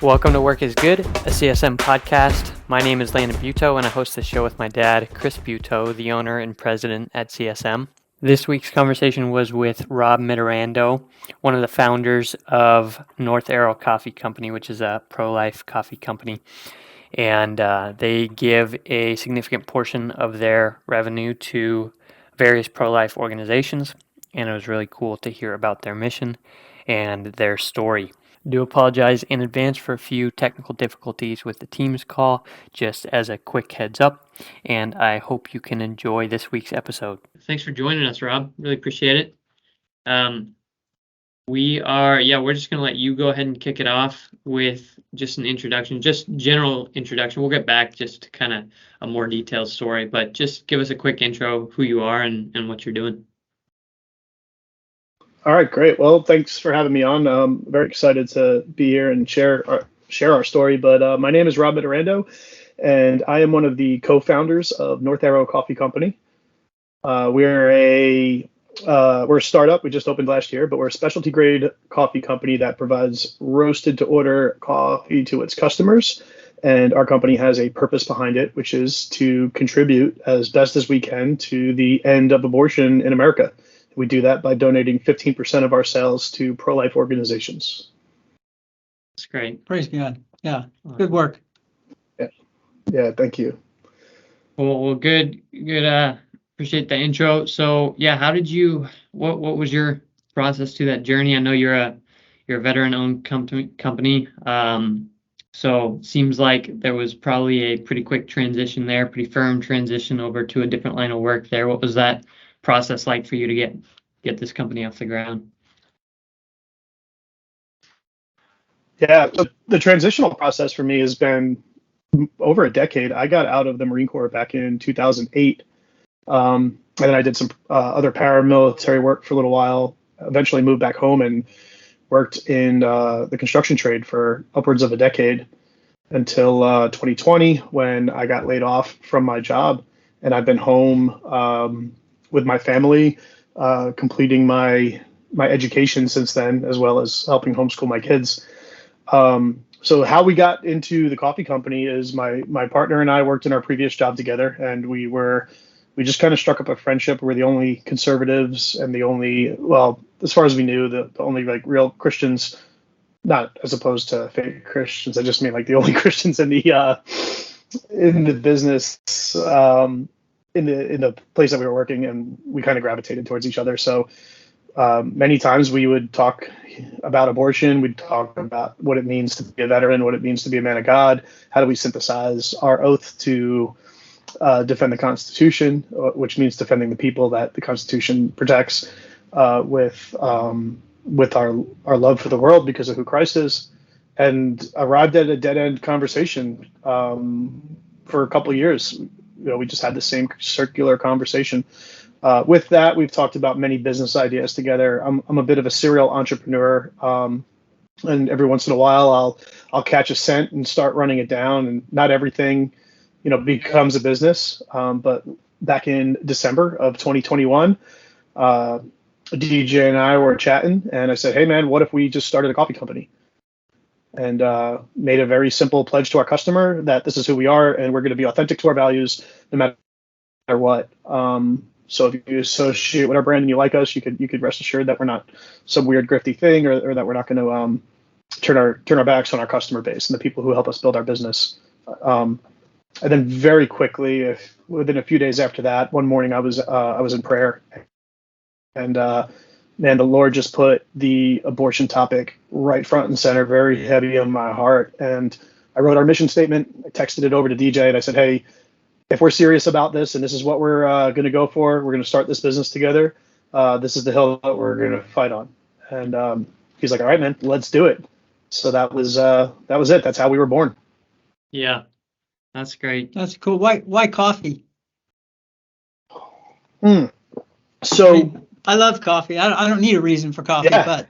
Welcome to Work is Good, a CSM podcast. My name is Landon Buteau, and I host the show with my dad, Chris Buteau, the owner and president at CSM. This week's conversation was with Rob Mitterando, one of the founders of North Arrow Coffee Company, which is a pro-life coffee company. And they give a significant portion of their revenue to various pro-life organizations. And it was really cool to hear about their mission and their story. Do apologize in advance for a few technical difficulties with the Teams call, just as a quick heads up, and I hope you can enjoy this week's episode. Thanks for joining us, Rob. Really appreciate it. We're just going to let you go ahead and kick it off with just an introduction, just general introduction. We'll get back just to kind of a more detailed story, but just give us a quick intro, who you are and what you're doing. All right, great. Well, thanks for having me on. I'm very excited to be here and share our story. But my name is Rob Mitterando, and I am one of the co-founders of North Arrow Coffee Company. We're a startup. We just opened last year, but we're a specialty grade coffee company that provides roasted to order coffee to its customers. And our company has a purpose behind it, which is to contribute as best as we can to the end of abortion in America. We do that by donating 15% of our sales to pro-life organizations. That's great. Praise God. Yeah, good work. Yeah, thank you. Well, good. Appreciate the intro. So, yeah, how did you? What was your process to that journey? I know you're a veteran-owned company. So seems like there was probably a pretty quick transition there, pretty firm transition over to a different line of work there. What was that process like for you to get this company off the ground? Yeah, the transitional process for me has been over a decade. I got out of the Marine Corps back in 2008, and then I did some other paramilitary work for a little while. Eventually moved back home and worked in the construction trade for upwards of a decade until 2020, when I got laid off from my job, and I've been home with my family, completing my education since then, as well as helping homeschool my kids. So how we got into the coffee company is my partner and I worked in our previous job together, and we just kind of struck up a friendship. We're the only conservatives and the only, well, as far as we knew, the only like real Christians, not as opposed to fake Christians. I just mean like the only Christians in the business, in the place that we were working, and we kind of gravitated towards each other. So many times we would talk about abortion. We'd talk about what it means to be a veteran, what it means to be a man of God. How do we synthesize our oath to defend the Constitution, which means defending the people that the Constitution protects, with our love for the world because of who Christ is, and arrived at a dead-end conversation for a couple of years. We just had the same circular conversation. With that, we've talked about many business ideas together. I'm a bit of a serial entrepreneur, and every once in a while, I'll catch a cent and start running it down. And not everything, becomes a business. But back in December of 2021, DJ and I were chatting, and I said, "Hey, man, what if we just started a coffee company?" And made a very simple pledge to our customer that this is who we are, and we're going to be authentic to our values no matter what. So if you associate with our brand and you like us, you could rest assured that we're not some weird grifty thing, or that we're not going to turn our backs on our customer base and the people who help us build our business. And then very quickly, within a few days after that, one morning I was in prayer, and man, the Lord just put the abortion topic right front and center, very heavy on my heart. And I wrote our mission statement, I texted it over to DJ, and I said, "Hey, if we're serious about this and this is what we're going to go for, we're going to start this business together. This is the hill that we're going to fight on." And he's like, "All right, man, let's do it." So that was it. That's how we were born. Yeah, that's great. That's cool. Why coffee? So I love coffee. I don't need a reason for coffee, yeah. But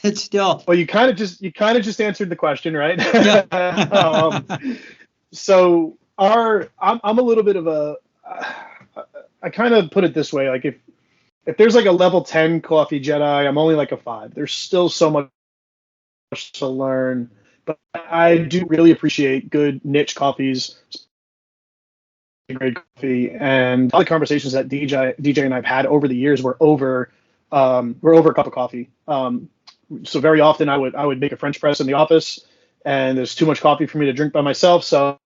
it's still. Well, you kind of just answered the question, right? Yeah. So I'm a little bit of I kind of put it this way, like if there's like a level 10 coffee Jedi, I'm only like a 5. There's still so much to learn But I do really appreciate good niche coffees, great coffee, and all the conversations that DJ and I've had over the years were over a cup of coffee. So very often I would make a French press in the office, and there's too much coffee for me to drink by myself. So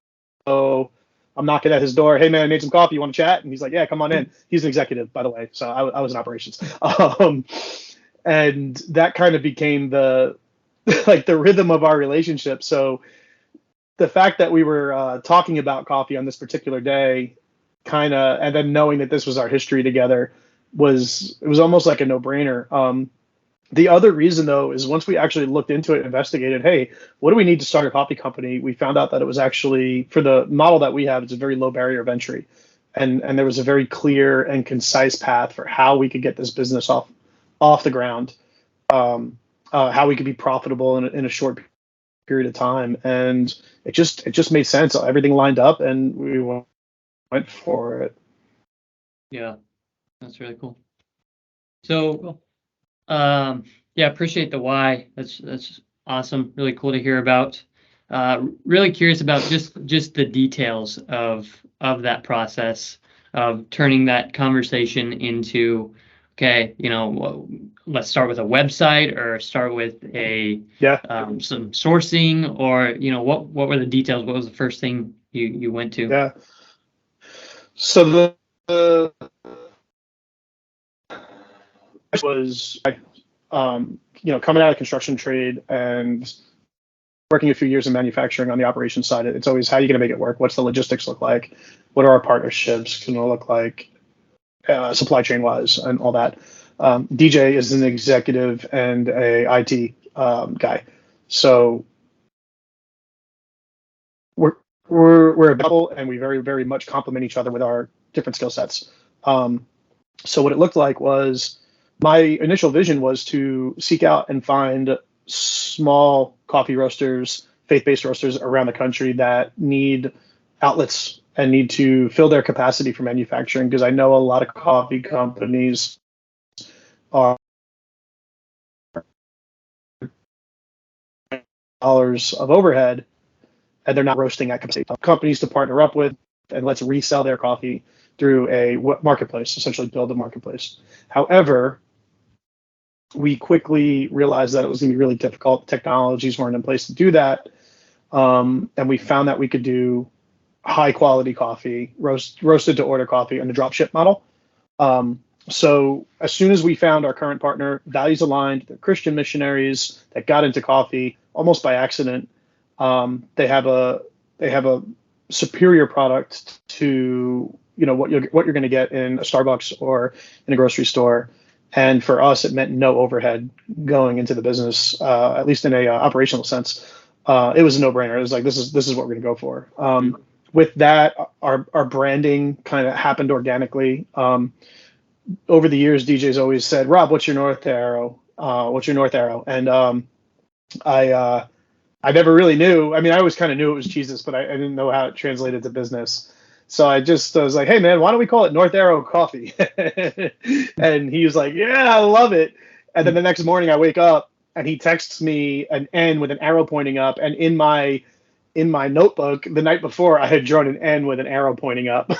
I'm knocking at his door. Hey man, I made some coffee. You want to chat? And he's like, yeah, come on in. He's an executive, by the way. So I was in operations. And that kind of became the like the rhythm of our relationship. So the fact that we were talking about coffee on this particular day, and then knowing that this was our history together, was almost like a no-brainer. The other reason, though, is once we actually looked into it, investigated, hey, what do we need to start a coffee company? We found out that it was actually, for the model that we have, it's a very low barrier of entry. And there was a very clear and concise path for how we could get this business off the ground, how we could be profitable in a short period of time. And it just made sense. Everything lined up, and we went for it. Yeah, that's really cool. So, yeah, appreciate the why. That's awesome. Really cool to hear about. Really curious about just the details of that process of turning that conversation into, okay, let's start with a website or start with some sourcing, or what were the details? What was the first thing you went to? Yeah. So the was coming out of construction trade and working a few years in manufacturing on the operations side. It's always, how are you going to make it work? What's the logistics look like? What are our partnerships going to look like, supply chain wise, and all that. DJ is an executive and a IT guy, so we're a couple, and we very, very much complement each other with our different skill sets. So what it looked like was, my initial vision was to seek out and find small coffee roasters, faith-based roasters around the country that need outlets and need to fill their capacity for manufacturing, because I know a lot of coffee companies are dollars of overhead, and they're not roasting at capacity. Companies to partner up with, and let's resell their coffee through a marketplace, essentially build a marketplace. However, we quickly realized that it was going to be really difficult. Technologies weren't in place to do that. And we found that we could do high quality coffee, roasted to order coffee, and a drop ship model. So as soon as we found our current partner, values aligned, they're Christian missionaries that got into coffee almost by accident. They have a superior product to what you're going to get in a Starbucks or in a grocery store. And for us, it meant no overhead going into the business, at least in a operational sense. It was a no-brainer. It was like, this is what we're going to go for. With that, our branding kind of happened organically. Over the years, DJ's always said, "Rob, what's your North Arrow? What's your North Arrow?" And I never really knew. I mean, I always kind of knew it was Jesus, but I didn't know how it translated to business. So I was like, hey, man, why don't we call it North Arrow Coffee? And he was like, yeah, I love it. And then the next morning I wake up and he texts me an N with an arrow pointing up. And in my notebook the night before, I had drawn an N with an arrow pointing up.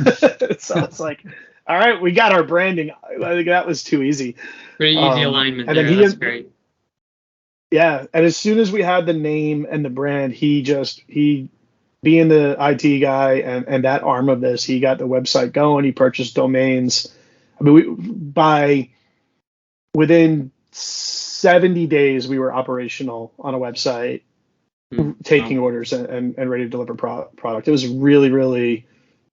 So it's like, all right, we got our branding. I think that was too easy. Pretty easy alignment and there. Then That's great. Yeah. And as soon as we had the name and the brand, he being the IT guy and that arm of this, he got the website going. He purchased domains. I mean, within 70 days, we were operational on a website, taking orders and ready to deliver product. It was really, really,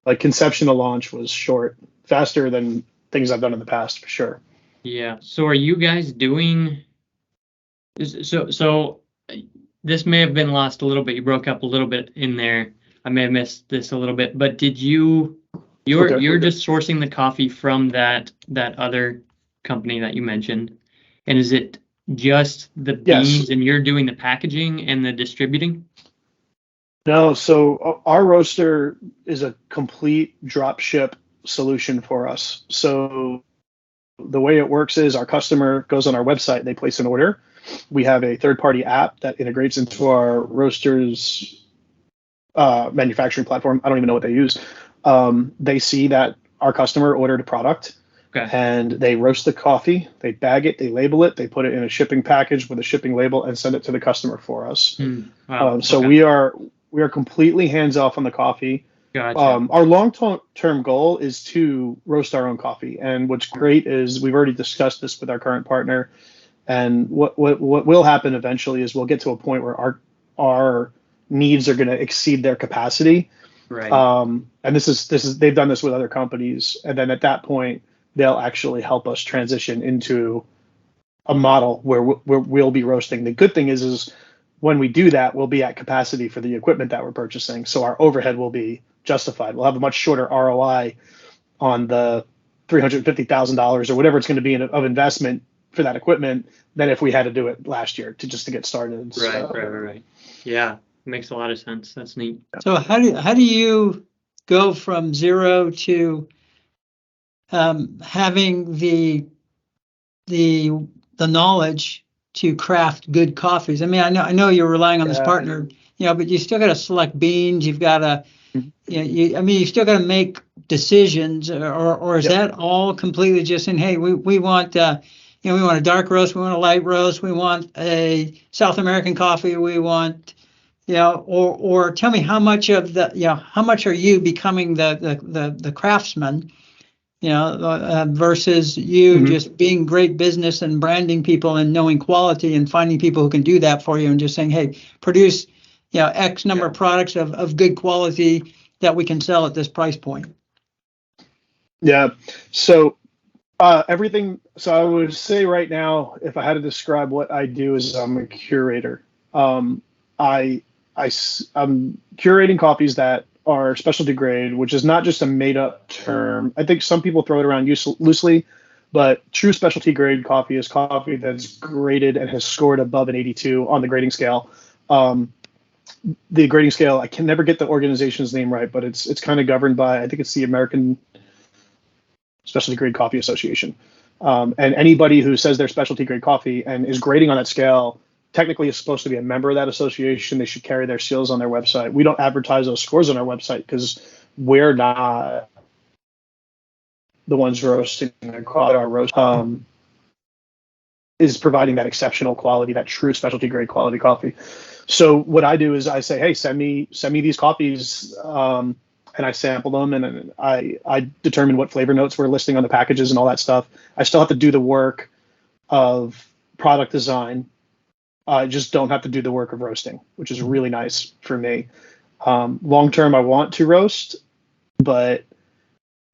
like, conception to launch was short, faster than things I've done in the past, for sure. Yeah. So are you guys doing? So this may have been lost a little bit. You broke up a little bit in there. I may have missed this a little bit, but did you're just sourcing the coffee from that other company that you mentioned, and is it just the beans and you're doing the packaging and the distributing? No, so our roaster is a complete drop ship solution for us. So the way it works is our customer goes on our website, they place an order. We have a third-party app that integrates into our roasters manufacturing platform. I don't even know what they use. They see that our customer ordered a product, and they roast the coffee, they bag it, they label it, they put it in a shipping package with a shipping label, and send it to the customer for us. Wow. So we are completely hands off on the coffee. Gotcha. Our long-term goal is to roast our own coffee, and what's great is we've already discussed this with our current partner. And what will happen eventually is we'll get to a point where our needs are going to exceed their capacity. Right. And this is they've done this with other companies, and then at that point they'll actually help us transition into a model where we'll be roasting. The good thing is when we do that, we'll be at capacity for the equipment that we're purchasing, so our overhead will be justified. We'll have a much shorter ROI on the $350,000 or whatever it's going to be of investment for that equipment than if we had to do it last year to get started. Right. Yeah, makes a lot of sense. That's neat. So how do you go from zero to having the knowledge to craft good coffees? I mean, I know you're relying on this partner, but you still got to select beans. You've got to, you still got to make decisions, or is that all completely just in, hey, we want, we want a dark roast, we want a light roast, we want a South American coffee, we want, or tell me how much of how much are you becoming the craftsman, versus you just being great business and branding people and knowing quality and finding people who can do that for you and just saying, hey, produce, X number of products of good quality that we can sell at this price point. Yeah. So everything. So I would say right now, if I had to describe what I do, is I'm a curator. I'm curating coffees that are specialty grade, which is not just a made up term. I think some people throw it around loosely, but true specialty grade coffee is coffee that's graded and has scored above an 82 on the grading scale. The grading scale, I can never get the organization's name right, but it's kind of governed by, I think it's the American Specialty Grade Coffee Association. And anybody who says they're specialty grade coffee and is grading on that scale technically is supposed to be a member of that association. They should carry their seals on their website. We don't advertise those scores on our website because we're not the ones roasting our roast. Is providing that exceptional quality, that true specialty grade quality coffee. So what I do is I say, hey, send me these coffees, and I sample them, and I determine what flavor notes we're listing on the packages and all that stuff. I still have to do the work of product design. I just don't have to do the work of roasting, which is really nice for me. Long term, I want to roast, but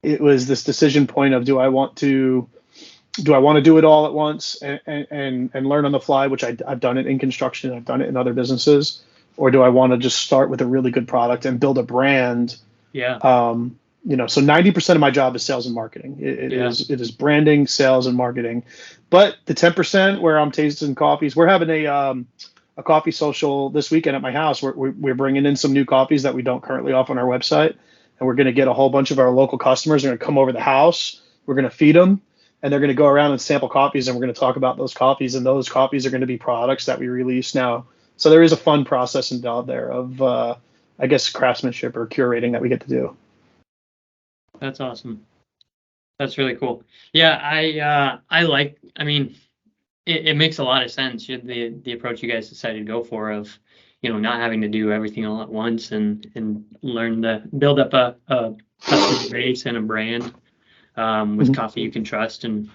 it was this decision point of do I want to do it all at once and learn on the fly, which I've done it in construction, I've done it in other businesses, or do I want to just start with a really good product and build a brand? Yeah. So 90% of my job is sales and marketing. It is branding, sales, and marketing. But the 10% where I'm tasting coffees, we're having a coffee social this weekend at my house. We're bringing in some new coffees that we don't currently offer on our website, and we're going to get a whole bunch of our local customers. They're going to come over the house. We're going to feed them, and they're going to go around and sample coffees, and we're going to talk about those coffees. And those coffees are going to be products that we release now. So there is a fun process involved there of, I guess, craftsmanship or curating that we get to do. That's awesome. That's really cool. Yeah, I mean, it makes a lot of sense. The approach you guys decided to go for of, not having to do everything all at once and learn to build up a customer base and a brand with coffee you can trust and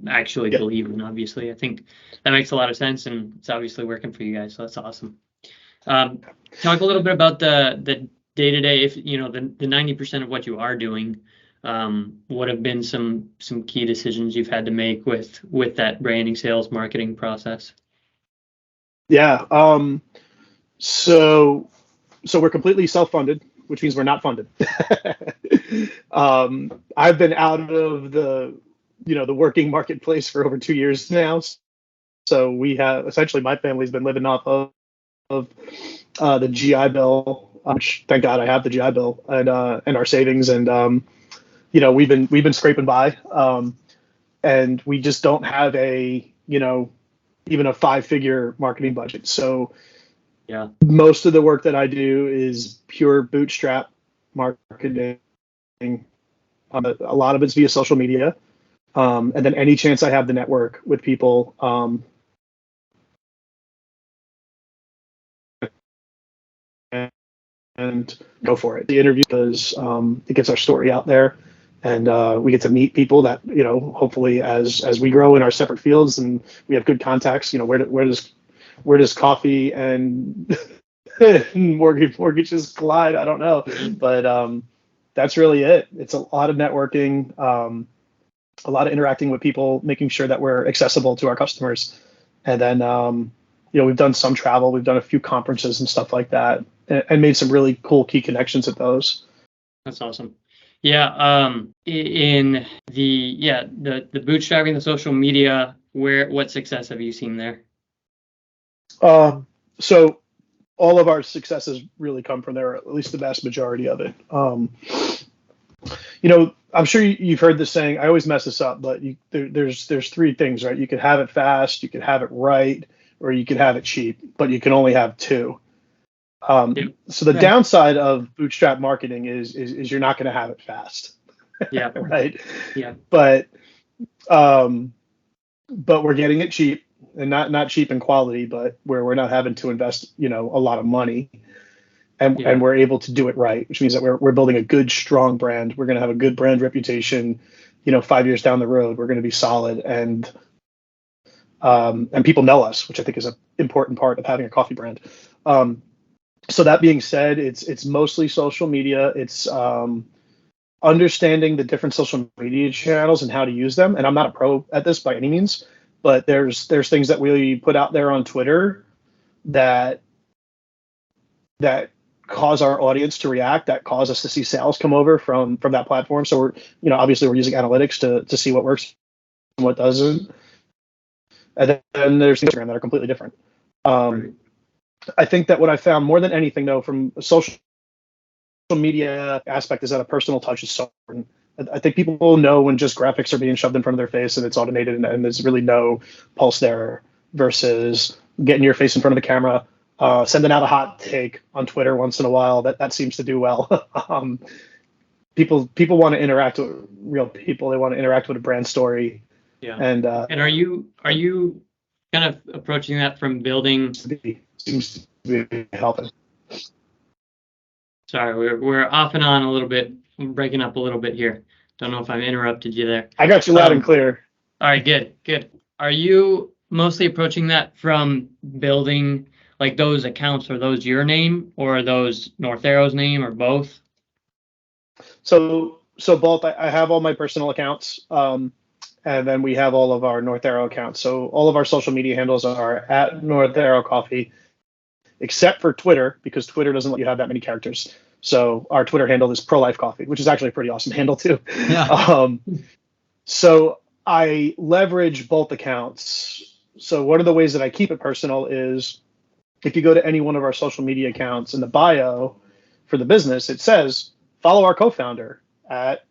actually believe in. Obviously, I think that makes a lot of sense, and it's obviously working for you guys. So that's awesome. Talk a little bit about the day-to-day, if the 90% of what you are doing, what have been some key decisions you've had to make with that branding, sales, marketing process? Yeah. So we're completely self-funded, which means we're not funded. I've been out of the working marketplace for over 2 years now. So we have essentially, my family's been living off of the GI Bill, which thank God I have the GI Bill, and our savings, and we've been scraping by, and we just don't have a even a 5-figure marketing budget. So Yeah. most of the work that I do is pure bootstrap marketing. A lot of it's via social media. And then any chance I have to network with people, and go for it. The interview because it gets our story out there, and we get to meet people that, hopefully as we grow in our separate fields and we have good contacts. Where does coffee and mortgages collide? I don't know, but that's really it. It's a lot of networking, a lot of interacting with people, making sure that we're accessible to our customers, and then we've done some travel, we've done a few conferences and stuff like that, and made some really cool key connections at those. That's awesome. Yeah. In the bootstrapping, the social media, what success have you seen there? So all of our successes really come from there, at least the vast majority of it. I'm sure you've heard this saying. I always mess this up, but there's 3 things, right? You could have it fast, you could have it right, or you could have it cheap, but you can only have 2. So the downside of bootstrap marketing is you're not going to have it fast. Yeah. Right. Yeah. But we're getting it cheap, and not cheap in quality, but where we're not having to invest, a lot of money, and we're able to do it right, which means that we're building a good, strong brand. We're going to have a good brand reputation, 5 years down the road, we're going to be solid, and people know us, which I think is an important part of having a coffee brand. So that being said, it's mostly social media. It's understanding the different social media channels and how to use them. And I'm not a pro at this by any means, but there's things that we put out there on Twitter that cause our audience to react, that cause us to see sales come over from that platform. So we're, obviously we're using analytics to see what works and what doesn't. And then there's Instagram that are completely different. Right. I think that what I found more than anything, though, from a social media aspect is that a personal touch is so important. I think people know when just graphics are being shoved in front of their face and it's automated and there's really no pulse there, versus getting your face in front of the camera, sending out a hot take on Twitter once in a while. That seems to do well. People want to interact with real people. They want to interact with a brand story. Yeah. And are you kind of approaching that from building? Seems to be helping. Sorry, we're off and on a little bit. I'm breaking up a little bit here. Don't know if I've interrupted you there. I got you loud and clear. All right, good. Are you mostly approaching that from building like those accounts? Are those your name, or are those North Arrow's name, or both? So both. I have all my personal accounts, and then we have all of our North Arrow accounts. So all of our social media handles are at North Arrow Coffee, except for Twitter, because Twitter doesn't let you have that many characters. So our Twitter handle is Pro Life Coffee, which is actually a pretty awesome handle too. Yeah. So I leverage both accounts. So one of the ways that I keep it personal is if you go to any one of our social media accounts, in the bio for the business, it says follow our co-founder at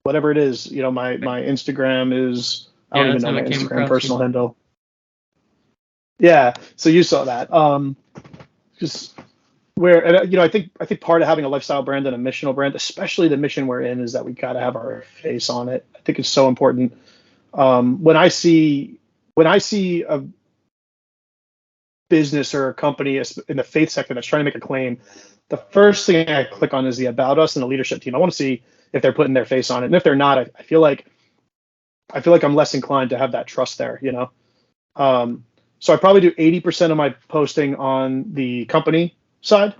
whatever it is. My Instagram is, I don't even know my Instagram personal handle. Yeah, so you saw that. Just where, and I think part of having a lifestyle brand and a missional brand, especially the mission we're in, is that we got to have our face on it. I think it's so important. When I see a business or a company in the faith sector that's trying to make a claim, the first thing I click on is the about us and the leadership team. I want to see if they're putting their face on it, and if they're not, I feel like I'm less inclined to have that trust there. So I probably do 80% of my posting on the company side,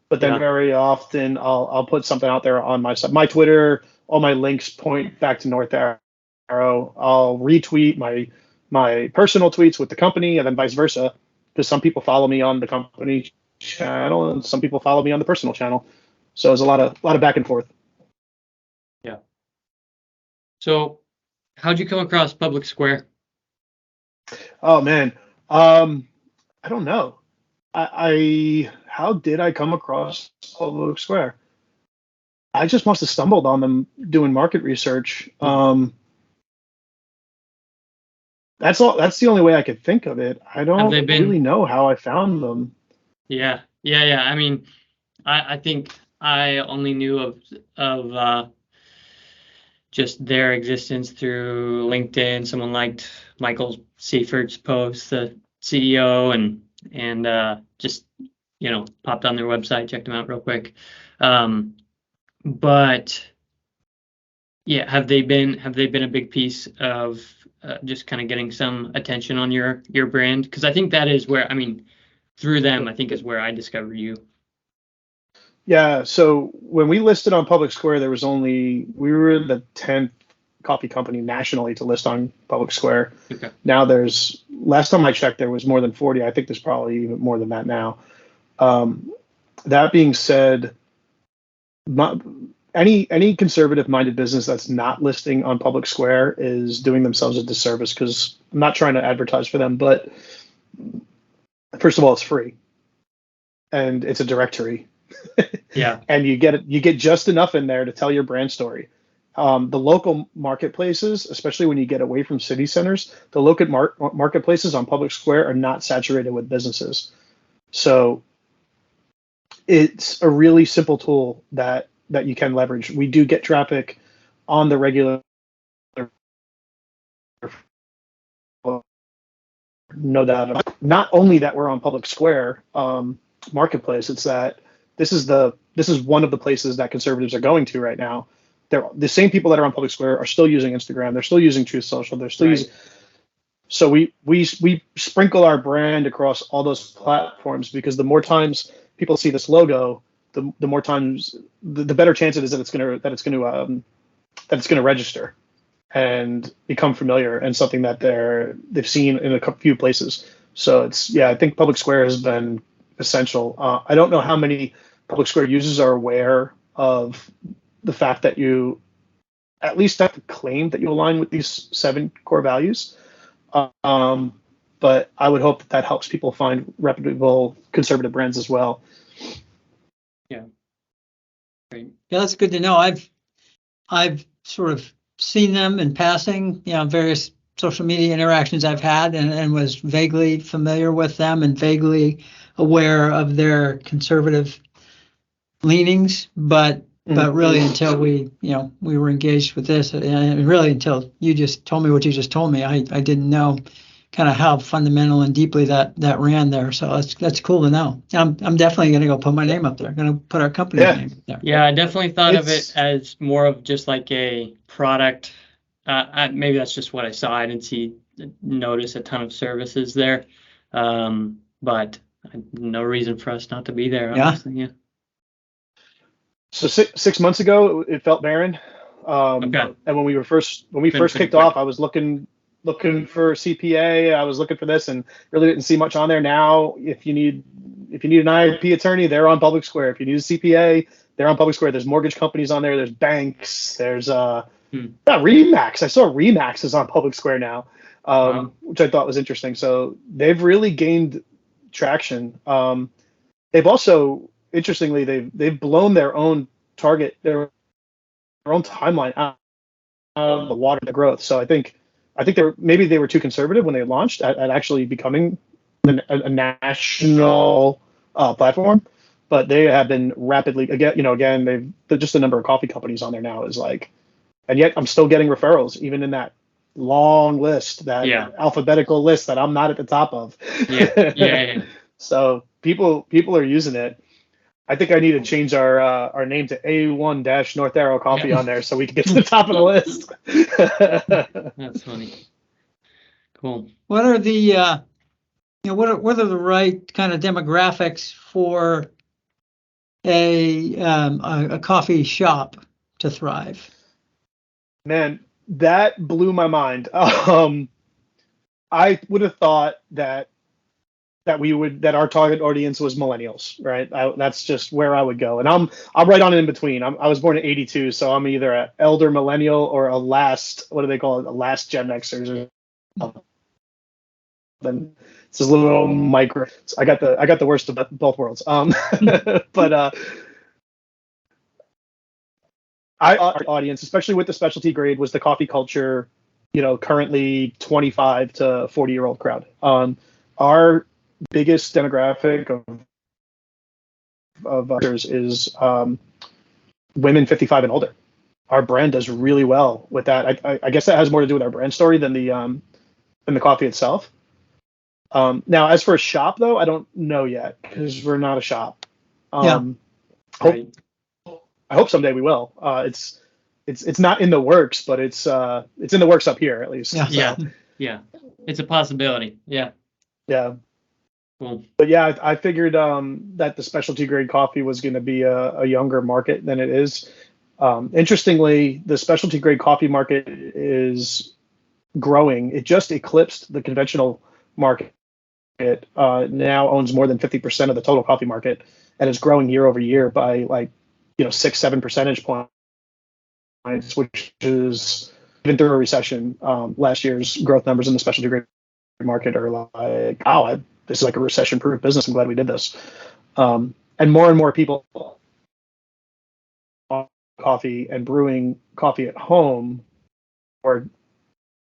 but then very often I'll put something out there on my side. My Twitter, all my links point back to North Arrow. I'll retweet my personal tweets with the company, and then vice versa, because some people follow me on the company channel and some people follow me on the personal channel. So there's a lot of back and forth. Yeah. So how'd you come across Public Square? Oh man. I don't know. How did I come across Public Square? I just must have stumbled on them doing market research. That's all. That's the only way I could think of it. I Have don't they been? really know how I found them. Yeah, yeah, yeah. I mean, I think I only knew of just their existence through LinkedIn. Someone liked Michael Seifert's post, the CEO, and just popped on their website, checked them out real quick. But yeah, have they been a big piece of just kind of getting some attention on your brand? Because I think that is where, I mean, through them, I think is where I discovered you. Yeah. So when we listed on Public Square, we were the 10th coffee company nationally to list on Public Square. Okay. Now last time I checked, there was more than 40. I think there's probably even more than that now. That being said, any conservative minded business that's not listing on Public Square is doing themselves a disservice, because I'm not trying to advertise for them, but first of all, it's free and it's a directory. Yeah. And you get just enough in there to tell your brand story. The local marketplaces, especially when you get away from city centers, the local marketplaces on Public Square are not saturated with businesses. So it's a really simple tool that you can leverage. We do get traffic on the regular, no doubt about it. Not only that we're on Public Square marketplace, it's that this is one of the places that conservatives are going to right now. They're the same people that are on Public Square are still using Instagram. They're still using Truth Social. They're still using. So we sprinkle our brand across all those platforms, because the more times people see this logo, the more times the better chance it is that it's going to register and become familiar, and something that they've seen in a few places. So I think Public Square has been essential. I don't know how many Public Square users are aware of the fact that you at least have to claim that you align with these 7 core values. But I would hope that helps people find reputable conservative brands as well. Yeah. Great. Yeah, that's good to know. I've sort of seen them in passing, various social media interactions I've had, and was vaguely familiar with them and vaguely aware of their conservative leanings, but really until we were engaged with this, and really until you just told me what you just told me, I didn't know kind of how fundamental and deeply that ran there. So that's cool to know. I'm definitely going to go put my name up there. Going to put our company's name up there. Yeah, I definitely thought of it as more of just like a product. Maybe that's just what I saw. I didn't notice a ton of services there, but no reason for us not to be there. Honestly. Yeah. So 6 months ago, it felt barren. Okay. And when we first kicked off, I was looking for CPA. I was looking for this, and really didn't see much on there. Now, if you need an IP attorney, they're on Public Square. If you need a CPA, they're on Public Square. There's mortgage companies on there. There's banks. There's Remax. I saw Remax is on Public Square now, which I thought was interesting. So they've really gained traction. They've also, interestingly, they've blown their own target, their own timeline out of the water, the growth. So I think they were too conservative when they launched at actually becoming a national platform, but they have been rapidly again just the number of coffee companies on there now is like, and yet I'm still getting referrals even in that long list, that alphabetical list that I'm not at the top of. Yeah. So people are using it. I think I need to change our name to A1 North Arrow Coffee on there so we can get to the top of the list. That's funny. Cool. What are the what are the right kind of demographics for a coffee shop to thrive? Man, that blew my mind. I would have thought that our target audience was millennials, right? That's just where I would go, and I'm right on in between. I was born in '82, so I'm either an elder millennial or a last, what do they call it, a last Gen Xers. Then it's this little micro. I got the worst of both worlds. But our audience, especially with the specialty grade, was the coffee culture currently 25 to 40-year-old crowd. Our biggest demographic of users is women 55 and older. Our brand does really well with that. I guess that has more to do with our brand story than the coffee itself. Now, as for a shop, though, I don't know yet because we're not a shop. Yeah. Right. I hope someday we will. It's not in the works, but it's in the works up here at least. Yeah. So, Yeah. Yeah. It's a possibility. Yeah. yeah. Cool. But yeah, I figured that the specialty grade coffee was going to be a younger market than it is. Interestingly, the specialty grade coffee market is growing. It just eclipsed the conventional market. It now owns more than 50% of the total coffee market, and is growing year over year by 6-7 percentage points, which is even through a recession. Last year's growth numbers in the specialty grade market are like, oh, this is like a recession-proof business. I'm glad we did this. And more people coffee and brewing coffee at home, or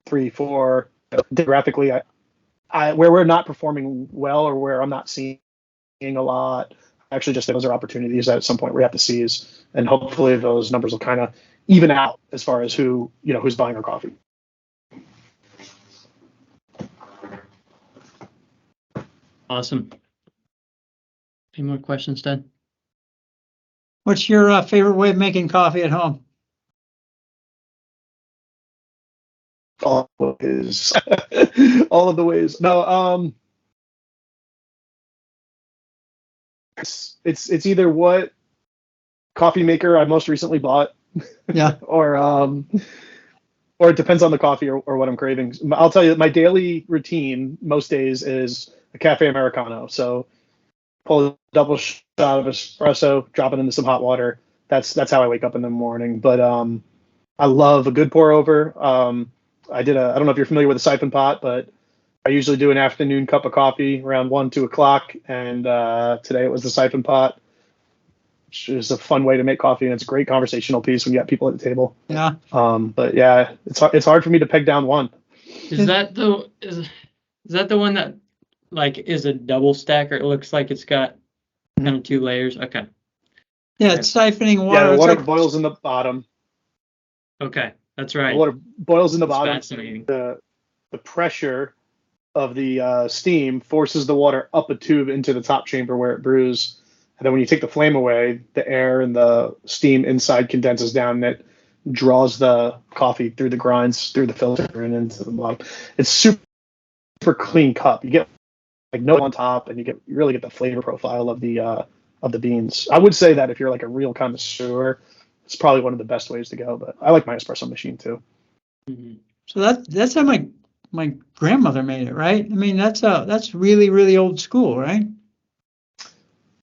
3-4 demographically, where we're not performing well or where I'm not seeing a lot. Actually, just those are opportunities that at some point we have to seize, and hopefully those numbers will kind of even out as far as who's buying our coffee. Awesome. Any more questions, Ted? What's your favorite way of making coffee at home? All of the ways. No, it's either what coffee maker I most recently bought, Yeah. or it depends on the coffee or what I'm craving. I'll tell you, my daily routine most days is a cafe Americano. So pull a double shot of espresso, drop it into some hot water. That's how I wake up in the morning. But I love a good pour over. I don't know if you're familiar with a siphon pot, but I usually do an afternoon cup of coffee around 1-2 o'clock, and today it was the siphon pot, which is a fun way to make coffee, and it's a great conversational piece when you got people at the table. Yeah. But yeah, it's hard for me to peg down one. Is that the one that is a double stacker? It looks like it's got kind of 2 layers. Okay. Yeah, it's siphoning water. Yeah, the It's water like, boils in the bottom. Okay, that's right. The water boils in the That's bottom. fascinating. The pressure of the steam forces the water up a tube into the top chamber where it brews. And then when you take the flame away, the air and the steam inside condenses down, and it draws the coffee through the grinds, through the filter, and into the bottom. It's super clean cup. You get no on top, and you really get the flavor profile of the beans. I would say that if you're like a real connoisseur, it's probably one of the best ways to go. But I like my espresso machine too. Mm-hmm. So that's how my grandmother made it, right? I mean, that's really, really old school, right?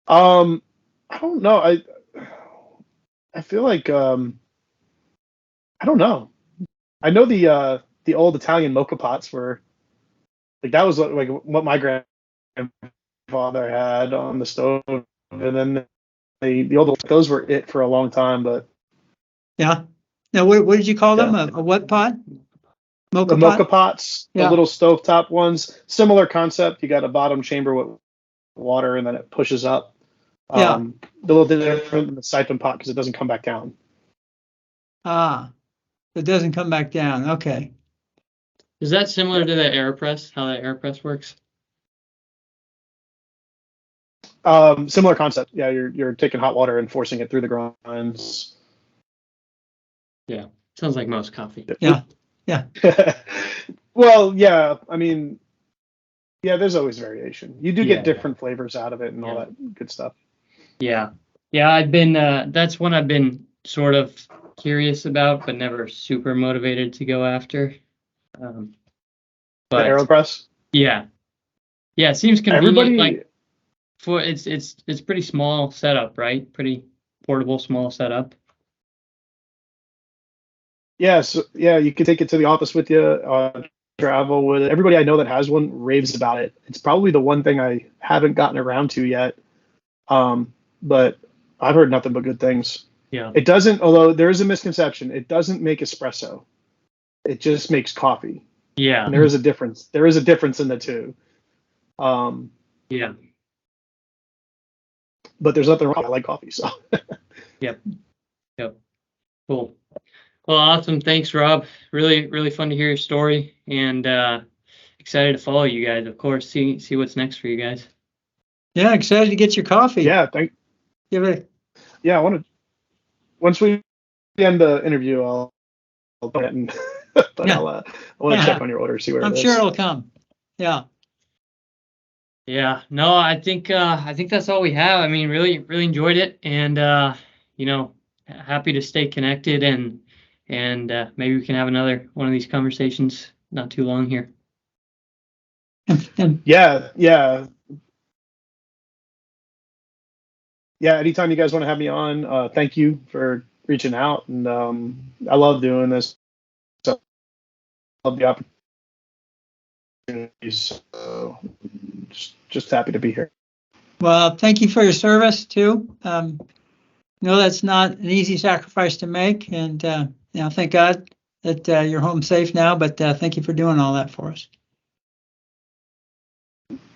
I don't know. I feel like I don't know. I know the old Italian mocha pots were like, that was like what my grandfather had on the stove, and then the old, those were it for a long time. But Yeah. Now, what did you call them? yeah, A what pot? Mocha the mocha pot? pots, Yeah. the little stovetop ones, similar concept. You got a bottom chamber with water, and then it pushes up. Yeah. The little different than the siphon pot because it doesn't come back down. Ah, it doesn't come back down. Okay. Is that similar to the AirPress? How that AirPress works? Similar concept. Yeah, you're taking hot water and forcing it through the grinds. Yeah, sounds like most coffee. Yeah. Yeah. Well, yeah. I mean, yeah. There's always variation. You do Yeah, get different flavors out of it and all Yeah. that good stuff. Yeah. I've been that's one I've been sort of curious about, but never super motivated to go after. The But AeroPress. yeah, it seems convenient. Everybody. Like for it's pretty small setup, right? Pretty portable, small setup. Yeah. So yeah, you can take it to the office with you. Travel with it. Everybody I know that has one raves about it. It's probably the one thing I haven't gotten around to yet. But I've heard nothing but good things. Yeah. It doesn't, although there is a misconception, it doesn't make espresso. It just makes coffee. Yeah. And there is a difference. There is a difference in the two. Yeah. But there's nothing wrong. I like coffee, so. Yep. Cool. Well, awesome. Thanks, Rob. Really, really fun to hear your story, and excited to follow you guys. Of course, see what's next for you guys. Yeah, excited to get your coffee. Yeah, I want to. Once we end the interview, I'll put it in. But Yeah. I want to check on your order, see where I'm it is. sure it'll come. Yeah. Yeah. No, I think that's all we have. I mean, really, really enjoyed it, and happy to stay connected, and maybe we can have another one of these conversations not too long here. Yeah. Anytime you guys want to have me on, thank you for reaching out, and I love doing this. So I love the opportunities. So just happy to be here. Well, thank you for your service too. No, that's not an easy sacrifice to make, and thank God that you're home safe now. But thank you for doing all that for us.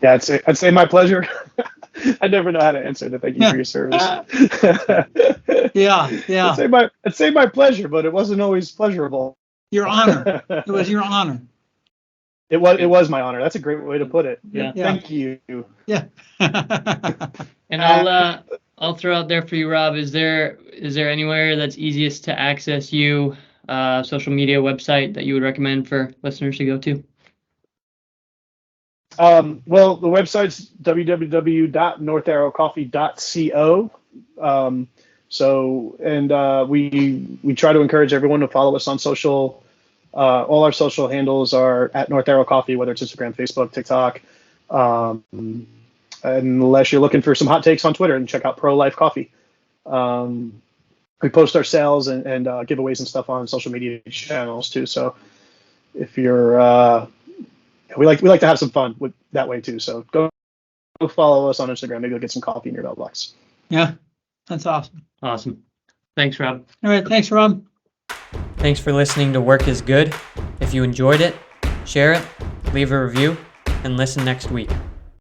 Yeah, I'd say my pleasure. I never know how to answer the thank you for your service. Yeah. I'd say my pleasure, but it wasn't always pleasurable. Your honor. It was your honor. It was my honor. That's a great way to put it. Yeah. Thank you. Yeah. And I'll throw out there for you, Rob. Is there anywhere that's easiest to access you, social media, website that you would recommend for listeners to go to? Well, the website's www.northarrowcoffee.co. We try to encourage everyone to follow us on social. All our social handles are at North Arrow Coffee, whether it's Instagram, Facebook, TikTok. Unless you're looking for some hot takes on Twitter, and check out Pro Life Coffee. We post our sales and giveaways and stuff on social media channels too. So if you're we like to have some fun with that way too. So go follow us on Instagram. Maybe you'll get some coffee in your mailbox. Yeah, that's awesome. Awesome. Thanks, Rob. All right, thanks, Rob. Thanks for listening to Work is Good. If you enjoyed it, share it, leave a review, and listen next week.